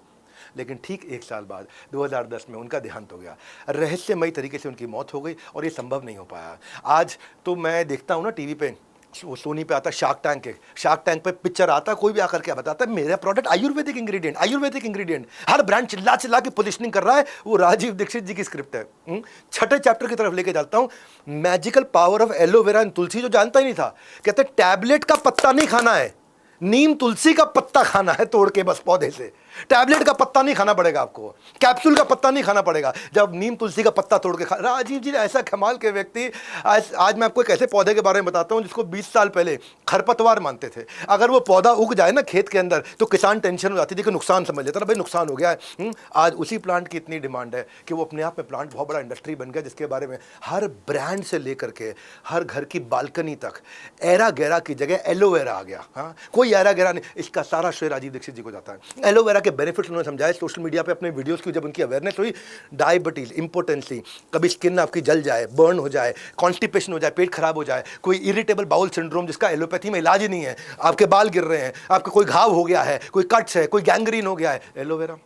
Speaker 1: लेकिन ठीक 1 साल बाद 2010 में उनका देहांत हो गया, रहस्यमयी तरीके से उनकी मौत हो गई, और ये संभव नहीं हो पाया। आज तो मैं देखता हूँ ना टीवी पे, वो सोनी पे आता शार्क टैंक है, शार्क टैंक पे पिक्चर आता है, कोई भी आकर के बताता है मेरा product ayurvedic ingredient, ayurvedic ingredient. हर ब्रांड चिल्ला चिल्ला के पोजीशनिंग कर रहा है, वो राजीव दीक्षित जी की स्क्रिप्ट है। 6ठे चैप्टर की तरफ लेके जाता हूँ, magical power of aloe vera and tulsi, जो जानता ही नहीं था। कहते टैबलेट का पत्ता नहीं खाना है, नीम तुलसी का पत्ता खाना है तोड़ के बस पौधे से। टैबलेट का पत्ता नहीं खाना पड़ेगा आपको, कैप्सूल का पत्ता नहीं खाना पड़ेगा, जब नीम तुलसी का पत्ता तोड़ के खा। राजीव जी ऐसा कमाल के व्यक्ति। आज मैं आपको एक ऐसे पौधे के बारे में बताता हूं जिसको 20 साल पहले खरपतवार मानते थे। अगर वो पौधा उग जाए ना खेत के अंदर तो किसान टेंशन हो जाती थी कि नुकसान समझ लेता था, भाई नुकसान हो गया है। आज उसी प्लांट की इतनी डिमांड है कि वो अपने आप में प्लांट बहुत बड़ा इंडस्ट्री बन गया, जिसके बारे में हर ब्रांड से लेकर के हर घर की बालकनी तक एरा गैरा की जगह एलोवेरा आ गया। हाँ, कोई एरा गैरा नहीं, इसका सारा श्रेय राजीव दीक्षित जी को जाता है। एलोवेरा के बेनिफिट्स उन्होंने समझाए सोशल मीडिया पे अपने वीडियोस की, जब उनकी अवेयरनेस हुई। डायबिटीज, इंपोर्टेंसी, कभी स्किन आपकी जल जाए, बर्न हो जाए, कॉन्स्टिपेशन हो जाए, पेट खराब हो जाए, कोई इरिटेबल बाउल सिंड्रोम जिसका एलोपैथी में इलाज ही नहीं है, आपके बाल गिर रहे हैं, आपका कोई घाव हो गया है, कोई कट्स है, कोई गैंग्रीन हो गया है, एलोवेरा।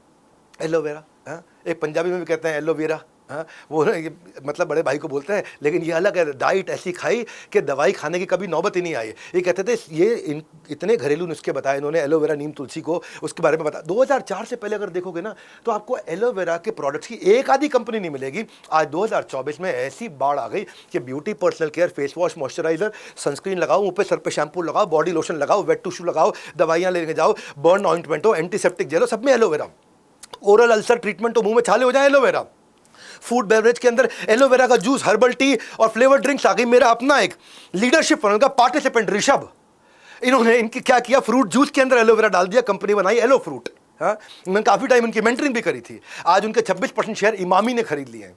Speaker 1: एलोवेरा, हाँ, एक पंजाबी में भी कहते हैं एलोवेरा। हाँ, वो मतलब बड़े भाई को बोलते हैं, लेकिन ये अलग है। डाइट ऐसी खाई कि दवाई खाने की कभी नौबत ही नहीं आई। ये कहते थे ये इतने घरेलू नुस्खे बताए इन्होंने एलोवेरा, नीम, तुलसी को, उसके बारे में बता। 2004 से पहले अगर देखोगे ना तो आपको एलोवेरा के प्रोडक्ट्स की एक आधी कंपनी नहीं मिलेगी। आज 2024 में ऐसी बाढ़ आ गई कि beauty, personal care, face wash, moisturiser, sunscreen लगाओ, मुंह पे सर पे शैम्पू लगाओ, बॉडी लोशन लगाओ, वेट टिश्यू लगाओ, दवाइयाँ लेके जाओ, बर्न ऑइंटमेंट हो, एंटीसेप्टिक जेल हो, सब में एलोवेरा। ओरल अल्सर ट्रीटमेंट हो, मुंह में छाले हो जाए, एलोवेरा। फूड बेवरेज के अंदर एलोवेरा का जूस, हर्बल टी और फ्लेवर ड्रिंक्स आ गई। मेरा अपना एक लीडरशिप उनका पार्टिसिपेंट ऋषभ, इन्होंने इनकी क्या किया, फ्रूट जूस के अंदर एलोवेरा डाल दिया, कंपनी बनाई एलो फ्रूट। हाँ, मैंने काफी टाइम उनकी मेंटरिंग भी करी थी। आज उनके 26% शेयर इमामी ने खरीद लिए हैं,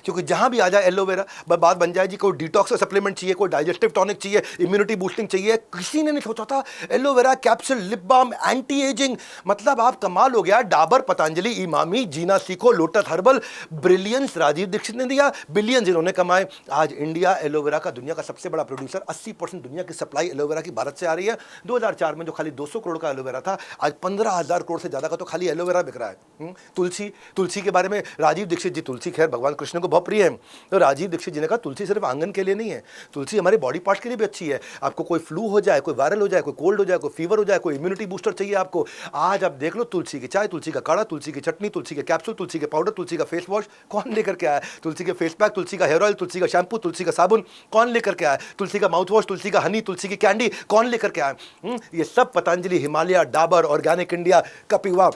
Speaker 1: क्योंकि जहां भी आ जाए एलोवेरा बात बन जाए जी। कोई डिटॉक्स सप्लीमेंट चाहिए, कोई डाइजेस्टिव टॉनिक चाहिए, इम्यूनिटी बूस्टिंग चाहिए, किसी ने नहीं सोचा था aloe vera capsule, lip balm, anti ageing, मतलब आप कमाल हो गया। डाबर, पतंजलि, इमामी, जीना सीखो, Lotus Herbal, brilliance Rajiv Dixit ने दिया, बिलियंस इन्होंने कमाए। आज इंडिया एलोवेरा का दुनिया का सबसे बड़ा प्रोड्यूसर, 80% दुनिया की सप्लाई एलोवेरा की भारत से आ रही है। 2004 में जो खाली 200 करोड़ का एलोवेरा था, आज 15,000 करोड़ से ज्यादा का तो खाली एलोवेरा बिक रहा है। तुलसी के बारे में राजीव दीक्षित जी, तुलसी खैर भगवान कृष्ण को बहुत प्रिय है, तो राजीव दीक्षित जी ने कहा तुलसी सिर्फ आंगन के लिए नहीं है, तुलसी हमारे बॉडी पार्ट्स के लिए भी अच्छी है। आपको कोई फ्लू हो जाए, कोई वायरल हो जाए, कोई कोल्ड हो जाए, कोई फीवर हो जाए, कोई इम्यूनिटी बूस्टर चाहिए आपको, आज आप देख लो तुलसी की चाय, तुलसी का काढ़ा, तुलसी की चटनी, तुलसी के कैप्सूल, तुलसी के पाउडर, तुलसी का फेस वॉश कौन लेकर के आया, तुलसी के फेस पैक, तुलसी का हेयर ऑयल, तुलसी का शैम्पू, तुलसी का साबुन कौन लेकर के आया, तुलसी का माउथ वॉश, तुलसी का हनी, तुलसी की कैंडी कौन लेकर के आया। ये सब पतंजलि, हिमालय, डाबर, ऑर्गेनिक इंडिया, कपिवा,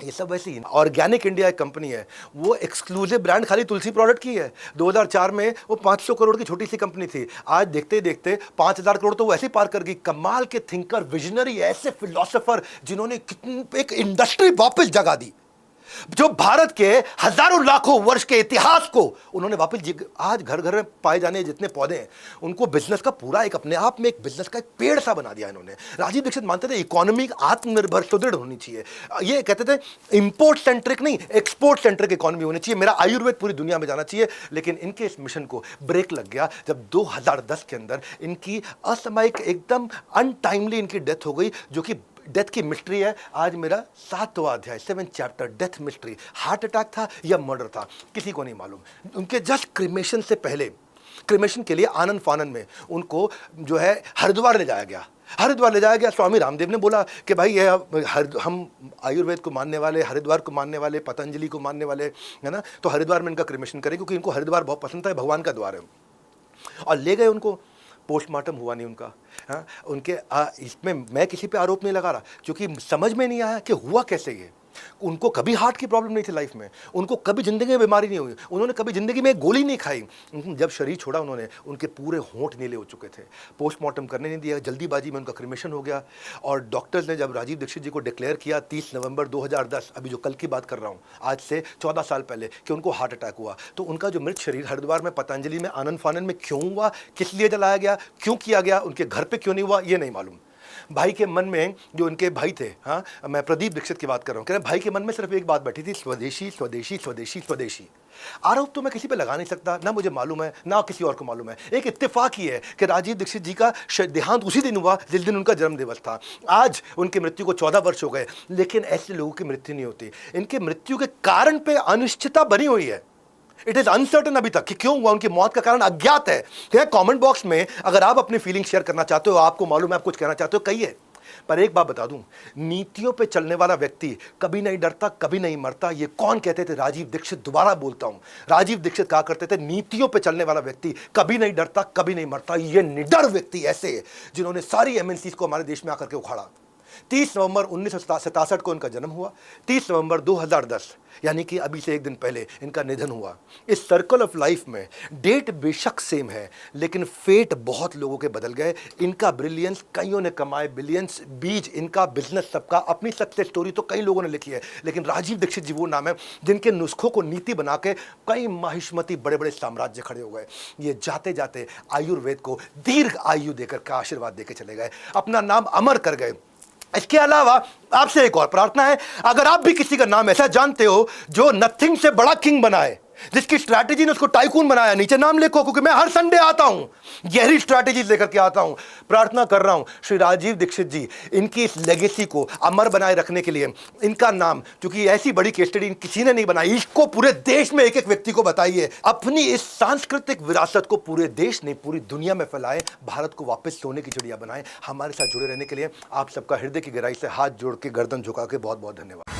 Speaker 1: ये सब वैसी ही। ऑर्गेनिक इंडिया एक कंपनी है, वो एक्सक्लूसिव ब्रांड खाली तुलसी प्रोडक्ट की है। 2004 में वो 500 करोड़ की छोटी सी कंपनी थी, आज देखते देखते 5,000 करोड़ तो वो ऐसे पार कर गई। कमाल के थिंकर, विजनरी, ऐसे फिलोसोफर जिन्होंने एक इंडस्ट्री वापस जगा दी, जो भारत के हजारों लाखों वर्ष के इतिहास को उन्होंने वापस। आज घर घर में पाए जाने जितने पौधे हैं उनको बिजनेस का पूरा एक अपने आप में एक बिजनेस का एक पेड़ सा बना दिया इन्होंने। राजीव दीक्षित मानते थे इकोनॉमी आत्मनिर्भर सुदृढ़ होनी चाहिए। ये कहते थे इंपोर्ट सेंट्रिक नहीं, एक्सपोर्ट सेंट्रिक इकोनॉमी होनी चाहिए, मेरा आयुर्वेद पूरी दुनिया में जाना चाहिए। लेकिन इनके इस मिशन को ब्रेक लग गया जब 2010 के अंदर इनकी असामयिक, एकदम अनटाइमली इनकी डेथ हो गई, जो कि डेथ की मिस्ट्री है। आज मेरा 7वां अध्याय, 7th chapter, death mystery. Heart attack था या मर्डर था, किसी को नहीं मालूम। उनके जस्ट क्रिमेशन से पहले, क्रिमेशन के लिए आनंद फानन में उनको जो है हरिद्वार ले जाया गया। हरिद्वार ले जाया गया, स्वामी रामदेव ने बोला कि भाई ये हम आयुर्वेद को मानने वाले, हरिद्वार को मानने वाले, पतंजलि को मानने वाले, है ना, तो हरिद्वार में इनका क्रिमेशन करें, क्योंकि इनको हरिद्वार बहुत पसंद था, भगवान का द्वार है। और ले गए उनको, पोस्टमार्टम हुआ नहीं उनका। हाँ, उनके इसमें मैं किसी पे आरोप नहीं लगा रहा, क्योंकि समझ में नहीं आया कि हुआ कैसे ये। उनको कभी हार्ट की प्रॉब्लम नहीं थी लाइफ में, उनको कभी जिंदगी में बीमारी नहीं हुई, उन्होंने कभी जिंदगी में एक गोली नहीं खाई। जब शरीर छोड़ा उन्होंने, उनके पूरे होंठ नीले हो चुके थे। पोस्टमार्टम करने नहीं दिया, जल्दीबाजी में उनका क्रिमेशन हो गया। और डॉक्टर्स ने जब राजीव दीक्षित जी को डिक्लेयर किया 30 नवंबर 2010, अभी जो कल की बात कर रहा हूँ, आज से 14 साल पहले, कि उनको हार्ट अटैक हुआ, तो उनका जो मृत शरीर हरिद्वार में, पतंजलि में, आनंद फानन में क्यों हुआ, किस लिए जलाया गया, क्यों किया गया, उनके घर पे क्यों नहीं हुआ, ये नहीं मालूम। भाई के मन में, जो उनके भाई थे, हाँ, मैं प्रदीप दीक्षित की बात कर रहा हूँ, कह रहे भाई के मन में सिर्फ एक बात बैठी थी, स्वदेशी स्वदेशी स्वदेशी स्वदेशी। आरोप तो मैं किसी पे लगा नहीं सकता, ना मुझे मालूम है ना किसी और को मालूम है। एक इत्तेफाक ही है कि राजीव दीक्षित जी का देहांत उसी दिन हुआ जिस दिन उनका जन्म दिवस था। आज उनकी मृत्यु को 14 वर्ष हो गए, लेकिन ऐसे लोगों की मृत्यु नहीं होती। इनके मृत्यु के कारण पे अनिश्चितता बनी हुई है। इट इज अनसर्टन अभी तक कि क्यों हुआ, उनकी मौत का कारण अज्ञात है। कमेंट बॉक्स में अगर आप अपनी फीलिंग शेयर करना चाहते हो, आपको मालूम है, आप कुछ कहना चाहते हो, कहिए। पर एक बात बता दूं, नीतियों पे चलने वाला व्यक्ति कभी नहीं डरता, कभी नहीं मरता। ये कौन कहते थे? राजीव दीक्षित। दोबारा बोलता हूं, राजीव दीक्षित कहा करते थे, नीतियों पे चलने वाला व्यक्ति कभी नहीं डरता, कभी नहीं मरता। ये निडर व्यक्ति ऐसे जिन्होंने सारी एमएनसीज को हमारे देश में आकर के उखाड़ा। 30 नवंबर 1967 को इनका जन्म हुआ, 30 नवंबर 2010 यानी कि अभी से एक दिन पहले इनका निधन हुआ। इस सर्कल ऑफ लाइफ में डेट बेशक सेम है, लेकिन फेट बहुत लोगों के बदल गए। इनका ब्रिलियंस कईयों ने कमाए बिलियंस, बीज इनका बिजनेस सबका, अपनी सक्सेस स्टोरी तो कई लोगों ने लिखी है, लेकिन राजीव दीक्षित जी वो नाम है जिनके नुस्खों को नीति बना के कई माहिष्मती बड़े बड़े साम्राज्य खड़े हो गए। ये जाते जाते आयुर्वेद को दीर्घ आयु देकर का आशीर्वाद देकर चले गए, अपना नाम अमर कर गए। इसके अलावा आपसे एक और प्रार्थना है, अगर आप भी किसी का नाम ऐसा जानते हो जो नथिंग से बड़ा किंग बनाए, जिसकी स्ट्रैटेजी ने उसको टाइकून बनाया, नीचे नाम लिखो, क्योंकि मैं हर संडे आता हूं, गहरी स्ट्रैटेजी लेकर के आता हूं। प्रार्थना कर रहा हूं श्री राजीव दीक्षित जी, इनकी इस लेगेसी को अमर बनाए रखने के लिए इनका नाम, क्योंकि ऐसी बड़ी केस स्टडी किसी ने नहीं बनाई, इसको पूरे देश में एक एक व्यक्ति को बताइए, अपनी इस सांस्कृतिक विरासत को पूरे देश नहीं पूरी दुनिया में फैलाएं, भारत को वापस सोने की चिड़िया बनाएं। हमारे साथ जुड़े रहने के लिए आप सबका हृदय की गहराई से हाथ जोड़ के गर्दन झुका के बहुत बहुत धन्यवाद।